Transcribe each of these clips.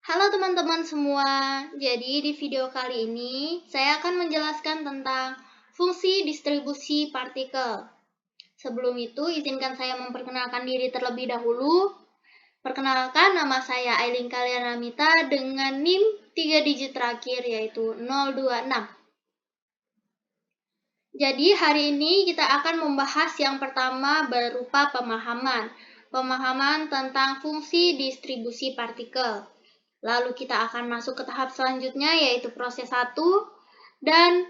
Halo teman-teman semua, jadi di video kali ini saya akan menjelaskan tentang fungsi distribusi partikel. Sebelum itu, izinkan saya memperkenalkan diri terlebih dahulu. Perkenalkan, nama saya Aileen Kalianamita dengan NIM 3 digit terakhir yaitu 026. Jadi hari ini kita akan membahas yang pertama berupa pemahaman. Pemahaman tentang fungsi distribusi partikel. Lalu kita akan masuk ke tahap selanjutnya yaitu proses 1 dan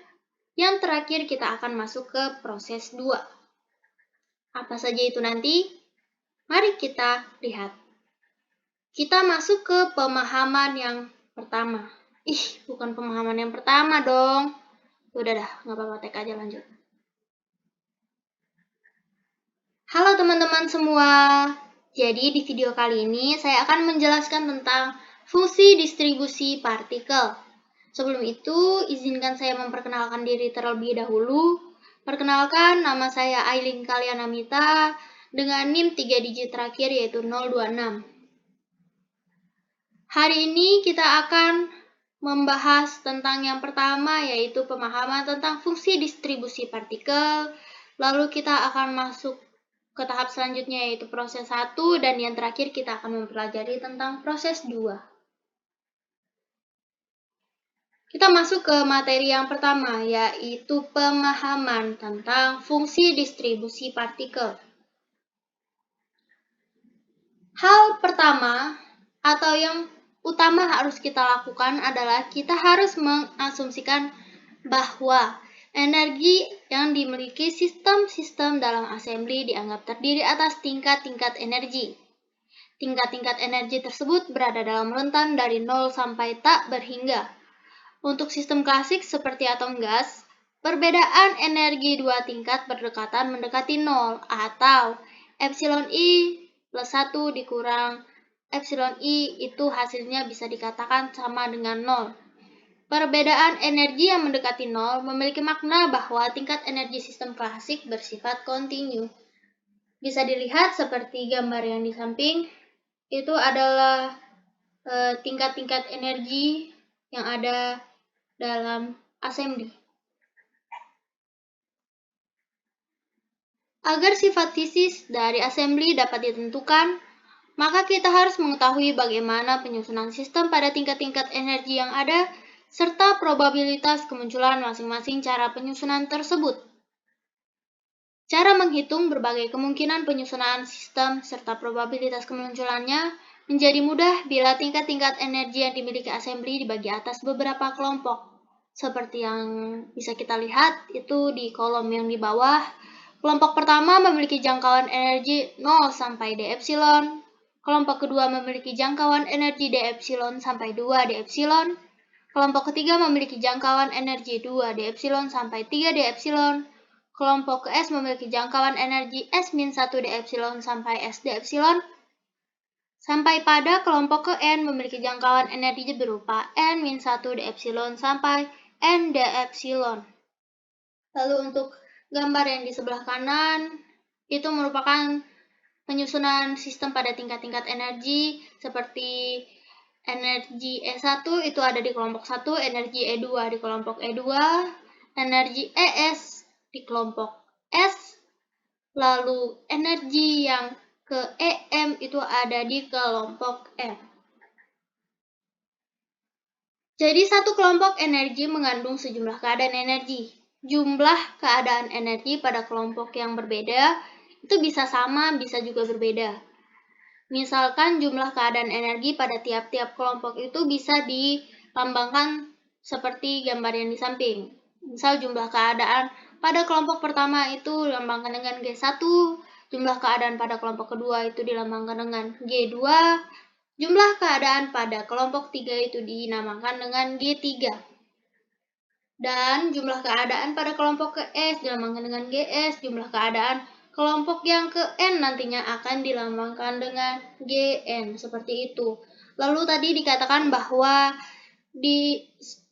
yang terakhir kita akan masuk ke proses 2. Apa saja itu nanti? Mari kita lihat. Kita masuk ke pemahaman yang pertama. Bukan pemahaman yang pertama dong. Udah dah, nggak apa-apa, tek aja lanjut. Halo teman-teman semua. Jadi di video kali ini saya akan menjelaskan tentang fungsi distribusi partikel. Sebelum itu, izinkan saya memperkenalkan diri terlebih dahulu. Perkenalkan, nama saya Aileen Kalianamita dengan NIM 3 digit terakhir yaitu 026. Hari ini kita akan membahas tentang yang pertama yaitu pemahaman tentang fungsi distribusi partikel. Lalu kita akan masuk ke tahap selanjutnya yaitu proses 1 dan yang terakhir kita akan mempelajari tentang proses 2. Kita masuk ke materi yang pertama, yaitu pemahaman tentang fungsi distribusi partikel. Hal pertama atau yang utama harus kita lakukan adalah kita harus mengasumsikan bahwa energi yang dimiliki sistem-sistem dalam assembly dianggap terdiri atas tingkat-tingkat energi. Tingkat-tingkat energi tersebut berada dalam rentan dari 0 sampai tak berhingga. Untuk sistem klasik seperti atom gas, perbedaan energi dua tingkat berdekatan mendekati 0 atau epsilon I plus 1 dikurang epsilon I itu hasilnya bisa dikatakan sama dengan 0. Perbedaan energi yang mendekati 0 memiliki makna bahwa tingkat energi sistem klasik bersifat kontinu. Bisa dilihat seperti gambar yang di samping, itu adalah tingkat-tingkat energi yang ada dalam assembly. Agar sifat fisis dari assembly dapat ditentukan, maka kita harus mengetahui bagaimana penyusunan sistem pada tingkat-tingkat energi yang ada, serta probabilitas kemunculan masing-masing cara penyusunan tersebut. Cara menghitung berbagai kemungkinan penyusunan sistem serta probabilitas kemunculannya menjadi mudah bila tingkat-tingkat energi yang dimiliki assembly dibagi atas beberapa kelompok. Seperti yang bisa kita lihat itu di kolom yang di bawah. Kelompok pertama memiliki jangkauan energi 0 sampai d epsilon. Kelompok kedua memiliki jangkauan energi d epsilon sampai 2 d epsilon. Kelompok ketiga memiliki jangkauan energi 2 d epsilon sampai 3 d epsilon. Kelompok ke S memiliki jangkauan energi S-1 d epsilon sampai S d epsilon. Sampai pada kelompok ke N memiliki jangkauan energi berupa N-1 d epsilon sampai N d epsilon. Lalu untuk gambar yang di sebelah kanan itu merupakan penyusunan sistem pada tingkat-tingkat energi seperti energi E1 itu ada di kelompok 1, energi E2 di kelompok E2, energi ES di kelompok S, lalu energi yang ke EM itu ada di kelompok M. Jadi satu kelompok energi mengandung sejumlah keadaan energi. Jumlah keadaan energi pada kelompok yang berbeda itu bisa sama, bisa juga berbeda. Misalkan jumlah keadaan energi pada tiap-tiap kelompok itu bisa dilambangkan seperti gambar yang di samping. Misal jumlah keadaan pada kelompok pertama itu dilambangkan dengan G1, jumlah keadaan pada kelompok kedua itu dilambangkan dengan G2, jumlah keadaan pada kelompok 3 itu dinamakan dengan G3. Dan jumlah keadaan pada kelompok ke S dilambangkan dengan GS, jumlah keadaan kelompok yang ke N nantinya akan dilambangkan dengan GN, seperti itu. Lalu tadi dikatakan bahwa di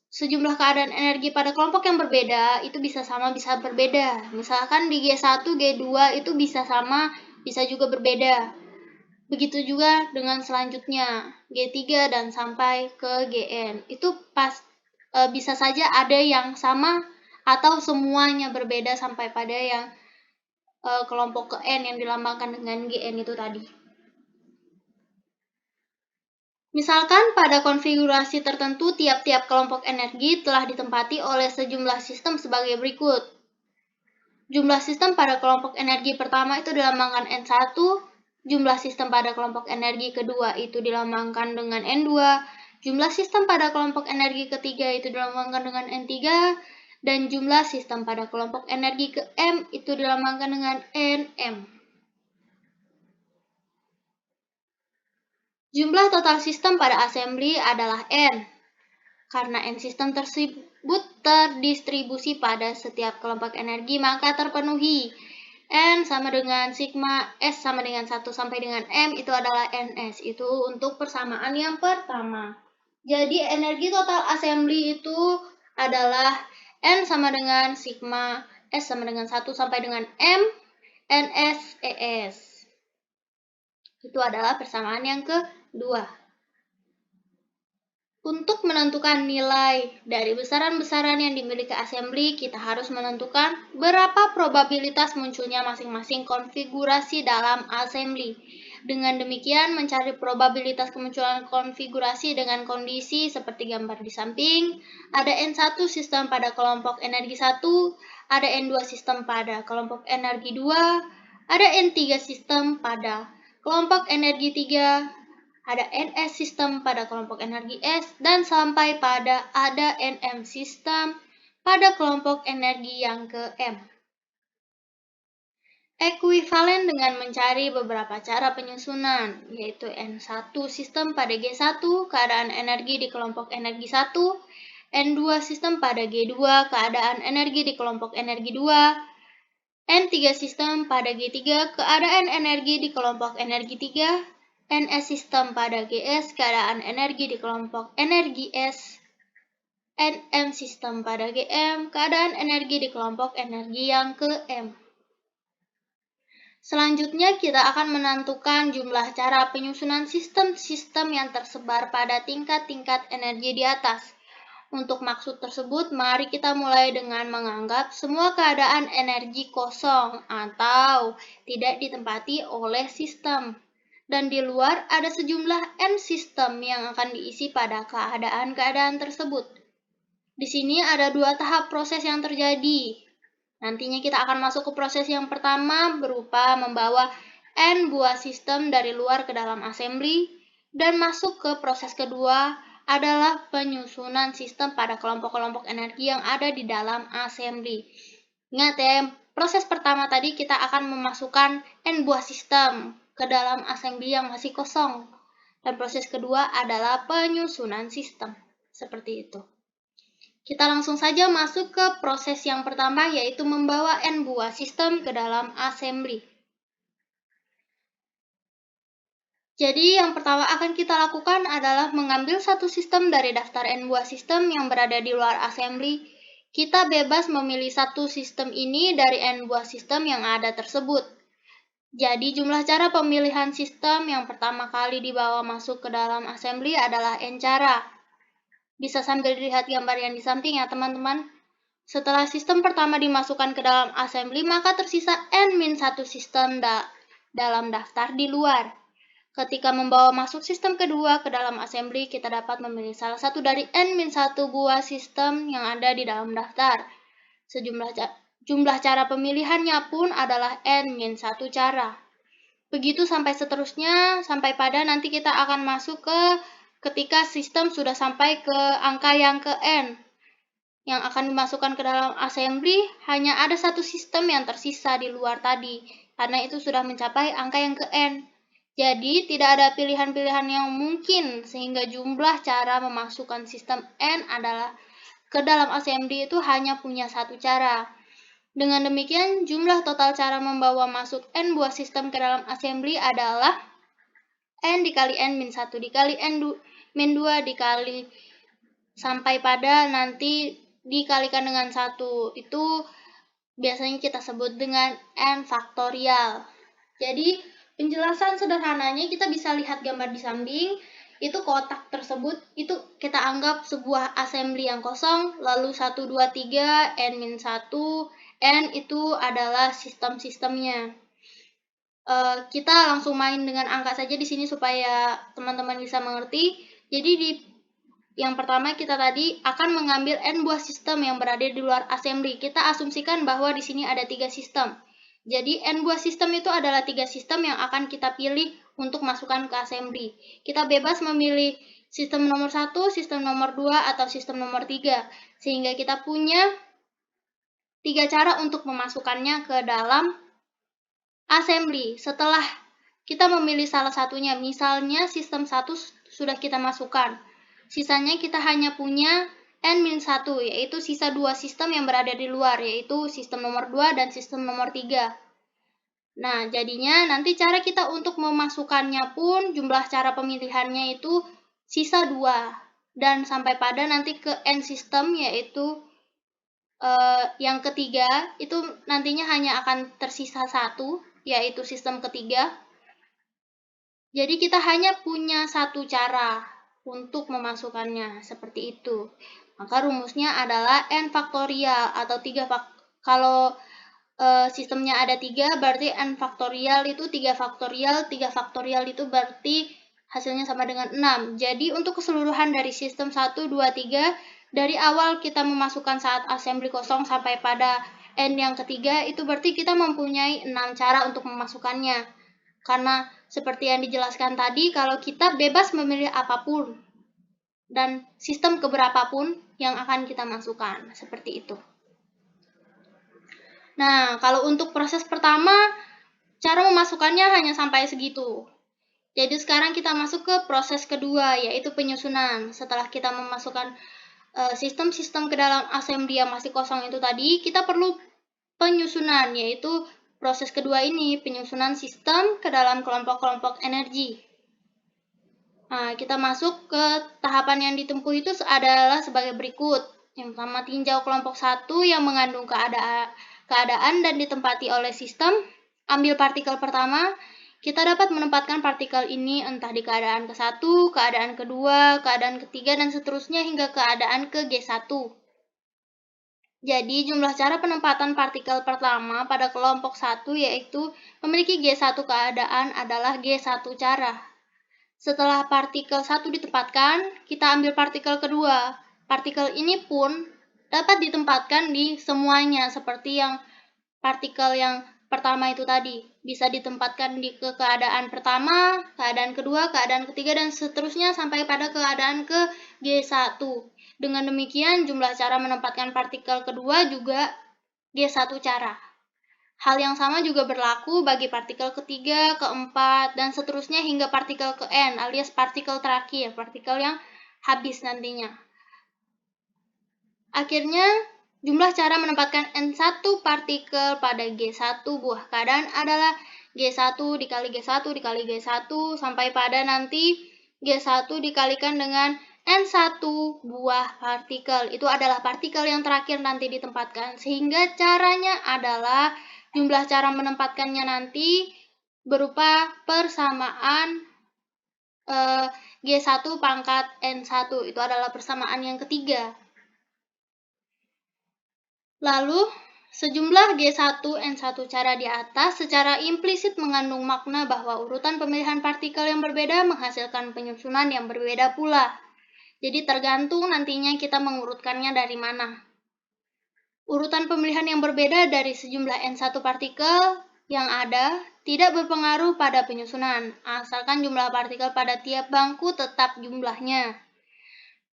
sejumlah keadaan energi pada kelompok yang berbeda itu bisa sama, bisa berbeda. Misalkan di G1, G2 itu bisa sama, bisa juga berbeda. Begitu juga dengan selanjutnya, G3 dan sampai ke Gn. Itu bisa saja ada yang sama atau semuanya berbeda sampai pada yang kelompok ke N yang dilambangkan dengan Gn itu tadi. Misalkan pada konfigurasi tertentu tiap-tiap kelompok energi telah ditempati oleh sejumlah sistem sebagai berikut. Jumlah sistem pada kelompok energi pertama itu dilambangkan N1, jumlah sistem pada kelompok energi kedua itu dilambangkan dengan N2, jumlah sistem pada kelompok energi ketiga itu dilambangkan dengan N3, dan jumlah sistem pada kelompok energi ke M itu dilambangkan dengan Nm. Jumlah total sistem pada assembly adalah N. Karena N sistem tersebut terdistribusi pada setiap kelompok energi, maka terpenuhi. N sama dengan sigma, S sama dengan 1 sampai dengan M itu adalah Ns. Itu untuk persamaan yang pertama. Jadi energi total assembly itu adalah N sama dengan sigma, S sama dengan 1 sampai dengan M, Ns, Es. Itu adalah persamaan yang kedua. Untuk menentukan nilai dari besaran-besaran yang dimiliki assembly, kita harus menentukan berapa probabilitas munculnya masing-masing konfigurasi dalam assembly. Dengan demikian, mencari probabilitas kemunculan konfigurasi dengan kondisi seperti gambar di samping. Ada N1 sistem pada kelompok energi 1, ada N2 sistem pada kelompok energi 2, ada N3 sistem pada kelompok energi 3, ada Ns sistem pada kelompok energi S, dan sampai pada ada Nm sistem pada kelompok energi yang ke M. Ekuivalen dengan mencari beberapa cara penyusunan, yaitu N1 sistem pada G1, keadaan energi di kelompok energi 1, N2 sistem pada G2, keadaan energi di kelompok energi 2, N3 sistem pada G3, keadaan energi di kelompok energi 3, Ns sistem pada Gs, keadaan energi di kelompok energi S, Nm sistem pada Gm, keadaan energi di kelompok energi yang ke M. Selanjutnya kita akan menentukan jumlah cara penyusunan sistem-sistem yang tersebar pada tingkat-tingkat energi di atas. Untuk maksud tersebut, mari kita mulai dengan menganggap semua keadaan energi kosong atau tidak ditempati oleh sistem. Dan di luar ada sejumlah N sistem yang akan diisi pada keadaan-keadaan tersebut. Di sini ada dua tahap proses yang terjadi. Nantinya kita akan masuk ke proses yang pertama berupa membawa N buah sistem dari luar ke dalam assembly, dan masuk ke proses kedua adalah penyusunan sistem pada kelompok-kelompok energi yang ada di dalam assembly. Ingat ya, proses pertama tadi kita akan memasukkan N buah sistem ke dalam assembly yang masih kosong. Dan proses kedua adalah penyusunan sistem. Seperti itu. Kita langsung saja masuk ke proses yang pertama, yaitu membawa N buah sistem ke dalam assembly. Jadi yang pertama akan kita lakukan adalah mengambil satu sistem dari daftar N buah sistem yang berada di luar assembly. Kita bebas memilih satu sistem ini dari N buah sistem yang ada tersebut. Jadi jumlah cara pemilihan sistem yang pertama kali dibawa masuk ke dalam assembly adalah N cara. Bisa sambil dilihat gambar yang di samping ya teman-teman. Setelah sistem pertama dimasukkan ke dalam assembly, maka tersisa N-1 sistem dalam daftar di luar. Ketika membawa masuk sistem kedua ke dalam assembly, kita dapat memilih salah satu dari N-1 buah sistem yang ada di dalam daftar. Jumlah cara pemilihannya pun adalah N-1 cara. Begitu sampai seterusnya, sampai pada nanti kita akan masuk ke ketika sistem sudah sampai ke angka yang ke N. Yang akan dimasukkan ke dalam assembly, hanya ada satu sistem yang tersisa di luar tadi, karena itu sudah mencapai angka yang ke N. Jadi, tidak ada pilihan-pilihan yang mungkin, sehingga jumlah cara memasukkan sistem N adalah ke dalam assembly itu hanya punya satu cara. Dengan demikian, jumlah total cara membawa masuk N buah sistem ke dalam assembly adalah N dikali N-1 dikali N-2 dikali sampai pada nanti dikalikan dengan 1. Itu biasanya kita sebut dengan N faktorial. Jadi, Penjelasan sederhananya kita bisa lihat gambar di samping. Itu kotak tersebut, itu kita anggap sebuah assembly yang kosong, lalu 1, 2, 3, N-1, N itu adalah sistem-sistemnya. Kita langsung main dengan angka saja di sini supaya teman-teman bisa mengerti. Jadi yang pertama kita tadi akan mengambil N buah sistem yang berada di luar assembly. Kita asumsikan bahwa di sini ada 3 sistem. Jadi N buah sistem itu adalah 3 sistem yang akan kita pilih untuk masukkan ke assembly. Kita bebas memilih sistem nomor 1, sistem nomor 2, atau sistem nomor 3. Sehingga kita punya 3 cara untuk memasukkannya ke dalam assembly. Setelah kita memilih salah satunya, misalnya sistem 1 sudah kita masukkan. Sisanya kita hanya punya N-1, yaitu sisa 2 sistem yang berada di luar, yaitu sistem nomor 2 dan sistem nomor 3. Nah, jadinya nanti cara kita untuk memasukkannya pun jumlah cara pemilihannya itu sisa 2. Dan sampai pada nanti ke N sistem, yaitu yang ketiga, itu nantinya hanya akan tersisa 1, yaitu sistem ketiga. Jadi kita hanya punya 1 cara untuk memasukkannya, seperti itu. Maka rumusnya adalah N faktorial atau 3 kalau sistemnya ada 3, berarti N faktorial itu 3 faktorial, 3 faktorial itu berarti hasilnya sama dengan 6. Jadi untuk keseluruhan dari sistem 1, 2, 3, dari awal kita memasukkan saat assembly kosong sampai pada N yang ketiga, itu berarti kita mempunyai 6 cara untuk memasukkannya. Karena seperti yang dijelaskan tadi, kalau kita bebas memilih apapun dan sistem keberapapun yang akan kita masukkan, seperti itu. Nah, kalau untuk proses pertama, cara memasukkannya hanya sampai segitu. Jadi sekarang kita masuk ke proses kedua, yaitu penyusunan. Setelah kita memasukkan sistem-sistem ke dalam assembly yang masih kosong itu tadi, kita perlu penyusunan, yaitu proses kedua ini, penyusunan sistem ke dalam kelompok-kelompok energi. Nah, kita masuk ke tahapan yang ditempuh itu adalah sebagai berikut. Yang pertama, tinjau kelompok 1 yang mengandung keadaan dan ditempati oleh sistem. Ambil partikel pertama, kita dapat menempatkan partikel ini entah di keadaan ke-1, keadaan kedua, keadaan ketiga, dan seterusnya hingga keadaan ke G1. Jadi, jumlah cara penempatan partikel pertama pada kelompok 1 yaitu memiliki G1 keadaan adalah G1 cara. Setelah partikel 1 ditempatkan, kita ambil partikel kedua. Partikel ini pun dapat ditempatkan di semuanya, seperti yang partikel yang pertama itu tadi. Bisa ditempatkan di keadaan pertama, keadaan kedua, keadaan ketiga, dan seterusnya sampai pada keadaan ke G1. Dengan demikian, jumlah cara menempatkan partikel kedua juga G1 cara. Hal yang sama juga berlaku bagi partikel ketiga, keempat, dan seterusnya hingga partikel ke N, alias partikel terakhir, partikel yang habis nantinya. Akhirnya, jumlah cara menempatkan N1 partikel pada G1 buah keadaan adalah G1 dikali G1 dikali G1 sampai pada nanti G1 dikalikan dengan N1 buah partikel. Itu adalah partikel yang terakhir nanti ditempatkan, sehingga caranya adalah jumlah cara menempatkannya nanti berupa persamaan G1 pangkat N1. Itu adalah persamaan yang ketiga. Lalu, sejumlah G1 N1 cara di atas secara implisit mengandung makna bahwa urutan pemilihan partikel yang berbeda menghasilkan penyusunan yang berbeda pula. Jadi tergantung nantinya kita mengurutkannya dari mana. Urutan pemilihan yang berbeda dari sejumlah N1 partikel yang ada tidak berpengaruh pada penyusunan, asalkan jumlah partikel pada tiap bangku tetap jumlahnya.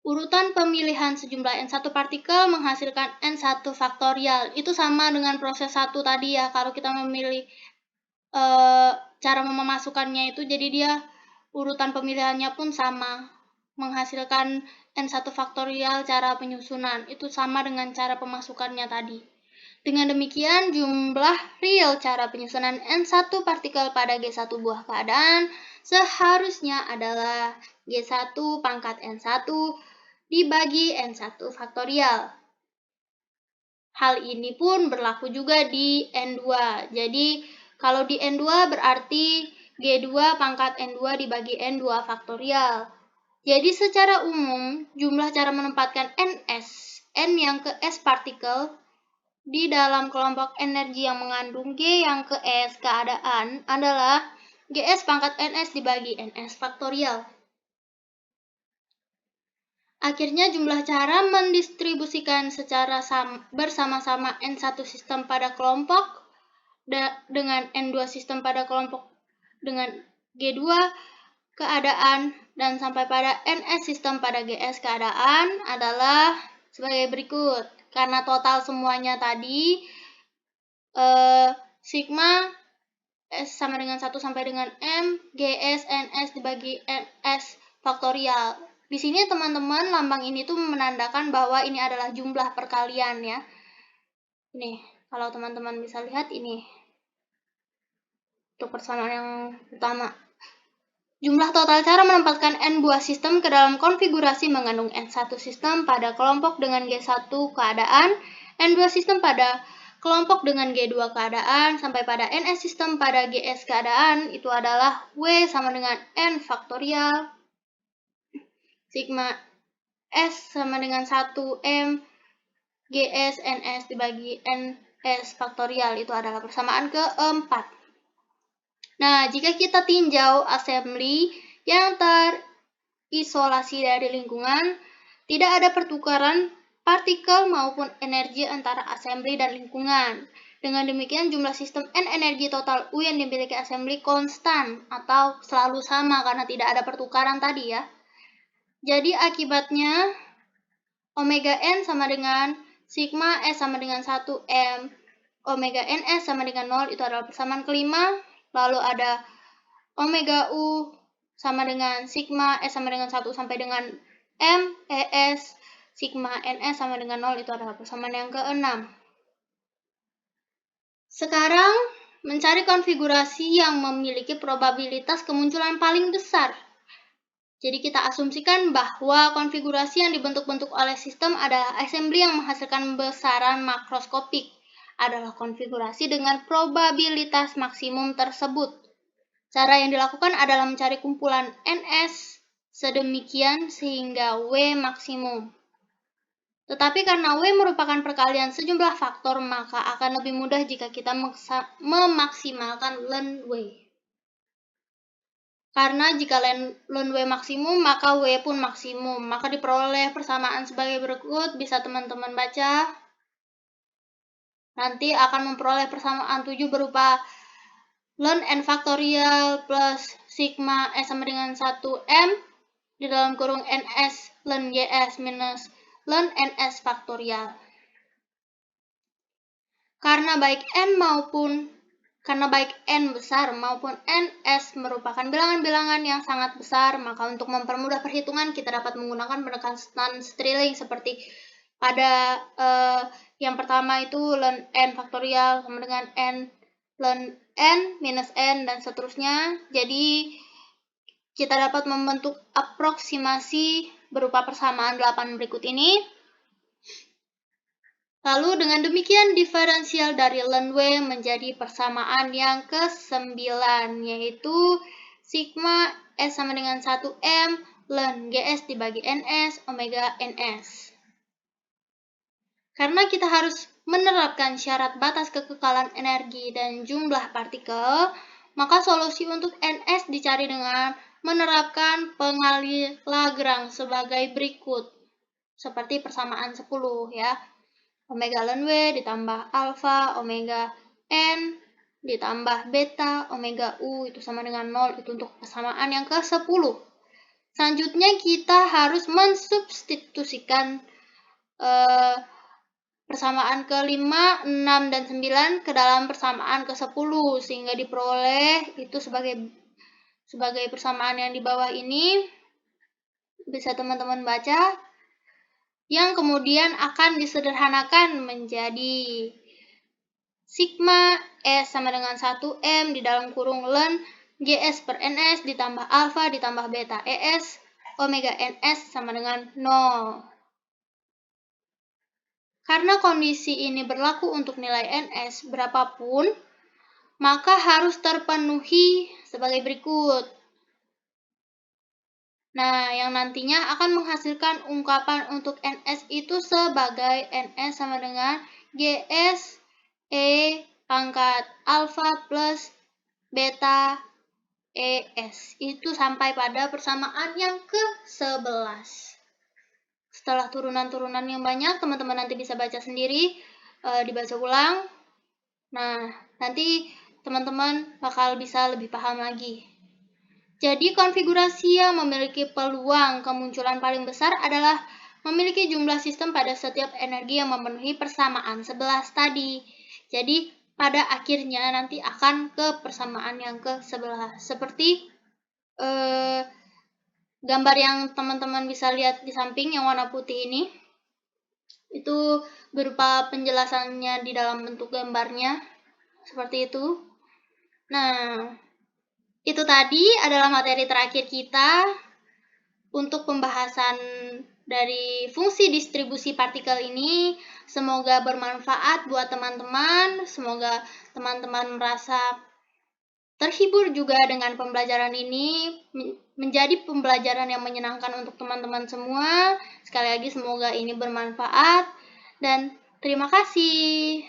Urutan pemilihan sejumlah N1 partikel menghasilkan N1 faktorial. Itu sama dengan proses 1 tadi ya, kalau kita memilih cara memasukkannya itu, jadi dia urutan pemilihannya pun sama. Menghasilkan N1 faktorial cara penyusunan, itu sama dengan cara pemasukannya tadi. Dengan demikian, jumlah real cara penyusunan N1 partikel pada G1 buah keadaan seharusnya adalah G1 pangkat N1 dibagi N1 faktorial. Hal ini pun berlaku juga di N2. Jadi, kalau di N2 berarti G2 pangkat N2 dibagi N2 faktorial. Jadi secara umum, jumlah cara menempatkan Ns, N yang ke S partikel, di dalam kelompok energi yang mengandung G yang ke S keadaan adalah Gs pangkat Ns dibagi Ns faktorial. Akhirnya jumlah cara mendistribusikan secara bersama-sama N1 sistem pada kelompok dengan N2 sistem pada kelompok dengan G2 keadaan dan sampai pada Ns sistem pada Gs keadaan adalah sebagai berikut. Karena total semuanya tadi sigma S sama dengan 1 sampai dengan M, Gs, Ns dibagi Ns faktorial. Di sini teman-teman lambang ini tuh menandakan bahwa ini adalah jumlah perkalian ya. Ini, kalau teman-teman bisa lihat ini. Untuk persamaan yang pertama. Jumlah total cara menempatkan N buah sistem ke dalam konfigurasi mengandung N1 sistem pada kelompok dengan G1 keadaan, N2 sistem pada kelompok dengan G2 keadaan, sampai pada Ns sistem pada Gs keadaan, itu adalah W sama dengan N faktorial, sigma S sama dengan 1M, Gs Ns dibagi Ns faktorial, itu adalah persamaan keempat. Nah, jika kita tinjau assembly yang terisolasi dari lingkungan, tidak ada pertukaran partikel maupun energi antara assembly dan lingkungan. Dengan demikian, jumlah sistem N energi total U yang dimiliki assembly konstan atau selalu sama karena tidak ada pertukaran tadi ya. Jadi akibatnya omega N sama dengan sigma S sama dengan 1M, omega NS sama dengan 0, itu adalah persamaan kelima. Lalu ada omega U sama dengan sigma S sama dengan 1 sampai dengan M, ES, sigma NS sama dengan 0, itu adalah persamaan yang keenam. Sekarang, mencari konfigurasi yang memiliki probabilitas kemunculan paling besar. Jadi kita asumsikan bahwa konfigurasi yang dibentuk-bentuk oleh sistem adalah assembly yang menghasilkan besaran makroskopik, adalah konfigurasi dengan probabilitas maksimum tersebut. Cara yang dilakukan adalah mencari kumpulan Ns sedemikian sehingga W maksimum. Tetapi karena W merupakan perkalian sejumlah faktor, maka akan lebih mudah jika kita memaksimalkan ln W. Karena jika ln W maksimum, maka W pun maksimum. Maka diperoleh persamaan sebagai berikut, bisa teman-teman baca. Nanti akan memperoleh persamaan 7 berupa ln N faktorial plus sigma S sama dengan 1M di dalam kurung Ns ln Ys minus ln Ns faktorial. Karena baik N besar maupun Ns merupakan bilangan-bilangan yang sangat besar, maka untuk mempermudah perhitungan kita dapat menggunakan pendekatan Stirling seperti pada yang pertama itu ln N faktorial sama dengan N ln N minus N dan seterusnya. Jadi kita dapat membentuk aproksimasi berupa persamaan 8 berikut ini. Lalu dengan demikian diferensial dari ln W menjadi persamaan yang ke-9, yaitu sigma S sama dengan 1M ln Gs dibagi Ns omega Ns. Karena kita harus menerapkan syarat batas kekekalan energi dan jumlah partikel, maka solusi untuk Ns dicari dengan menerapkan pengali Lagrange sebagai berikut. Seperti persamaan 10 ya. Omega ln W ditambah alfa, omega N ditambah beta, omega U itu sama dengan 0, itu untuk persamaan yang ke-10. Selanjutnya kita harus mensubstitusikan persamaan ke-5, 6, dan 9 ke dalam persamaan ke-10 sehingga diperoleh itu sebagai persamaan yang di bawah ini. Bisa teman-teman baca. Yang kemudian akan disederhanakan menjadi sigma S sama dengan 1M di dalam kurung ln Gs per Ns ditambah alfa ditambah beta Es omega Ns sama dengan 0. Karena kondisi ini berlaku untuk nilai Ns berapapun, maka harus terpenuhi sebagai berikut. Nah, yang nantinya akan menghasilkan ungkapan untuk NS itu sebagai NS sama dengan GS E pangkat alfa plus beta ES. Itu sampai pada persamaan yang ke-11. Setelah turunan-turunan yang banyak, teman-teman nanti bisa baca sendiri, dibaca ulang. Nah, nanti teman-teman bakal bisa lebih paham lagi. Jadi, konfigurasi yang memiliki peluang kemunculan paling besar adalah memiliki jumlah sistem pada setiap energi yang memenuhi persamaan 11 tadi. Jadi, pada akhirnya nanti akan ke persamaan yang ke-11. Seperti gambar yang teman-teman bisa lihat di samping yang warna putih ini. Itu berupa penjelasannya di dalam bentuk gambarnya. Seperti itu. Nah, itu tadi adalah materi terakhir kita untuk pembahasan dari fungsi distribusi partikel ini. Semoga bermanfaat buat teman-teman. Semoga teman-teman merasa terhibur juga dengan pembelajaran ini, menjadi pembelajaran yang menyenangkan untuk teman-teman semua. Sekali lagi semoga ini bermanfaat dan terima kasih.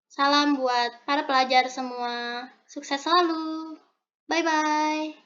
Salam buat para pelajar semua. Sukses selalu. Bye-bye.